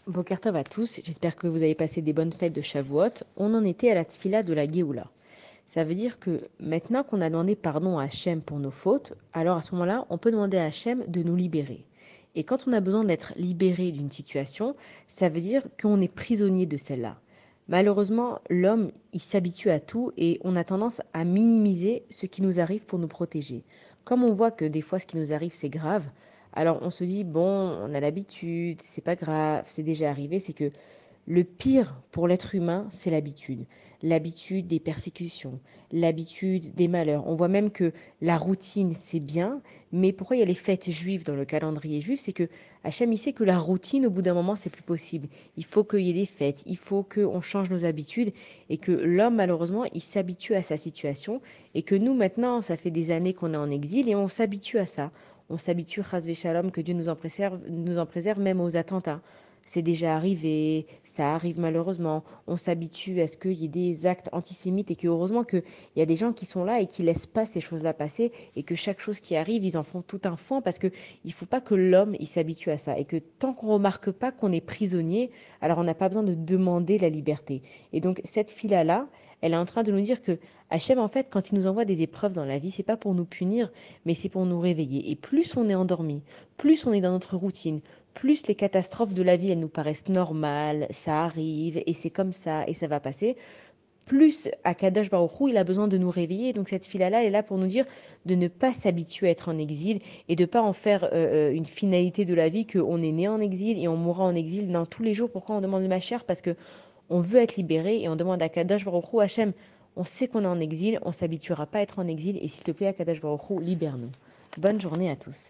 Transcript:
Boker Tov à tous, j'espère que vous avez passé des bonnes fêtes de Shavuot. On en était à la tfila de la Géoula. Ça veut dire que maintenant qu'on a demandé pardon à Hachem pour nos fautes, alors à ce moment-là, on peut demander à Hachem de nous libérer. Et quand on a besoin d'être libéré d'une situation, ça veut dire qu'on est prisonnier de celle-là. Malheureusement, l'homme, il s'habitue à tout et on a tendance à minimiser ce qui nous arrive pour nous protéger. Comme on voit que des fois ce qui nous arrive c'est grave, alors on se dit bon, on a l'habitude, c'est pas grave, c'est déjà arrivé, c'est que le pire pour l'être humain, c'est l'habitude. L'habitude des persécutions, l'habitude des malheurs. On voit même que la routine, c'est bien, mais pourquoi il y a les fêtes juives dans le calendrier juif? C'est que Hachem, il sait que la routine, au bout d'un moment, c'est plus possible. Il faut qu'il y ait des fêtes, il faut qu'on change nos habitudes et que l'homme, malheureusement, il s'habitue à sa situation et que nous, maintenant, ça fait des années qu'on est en exil et on s'habitue à ça. On s'habitue, chas shalom, que Dieu nous en préserve même aux attentats. C'est déjà arrivé, ça arrive malheureusement. On s'habitue à ce qu'il y ait des actes antisémites et que heureusement qu'il y a des gens qui sont là et qui laissent pas ces choses-là passer et que chaque chose qui arrive, ils en font tout un foin parce que il faut pas que l'homme il s'habitue à ça et que tant qu'on remarque pas qu'on est prisonnier, alors on n'a pas besoin de demander la liberté. Et donc cette fille-là, elle est en train de nous dire que Hachem, en fait, quand il nous envoie des épreuves dans la vie, c'est pas pour nous punir, mais c'est pour nous réveiller. Et plus on est endormi, plus on est dans notre routine, plus les catastrophes de la vie, elles nous paraissent normales, ça arrive et c'est comme ça et ça va passer, plus Akadosh Baruch Hu, il a besoin de nous réveiller. Donc cette fila-là, elle est là pour nous dire de ne pas s'habituer à être en exil et de ne pas en faire une finalité de la vie qu'on est né en exil et on mourra en exil dans tous les jours. Pourquoi on demande ma chère? Parce que on veut être libéré et on demande à Kadosh Baruch Hu, Hachem, on sait qu'on est en exil, on s'habituera pas à être en exil et s'il te plaît, Akadosh Baruch Hu, libère-nous. Bonne journée à tous.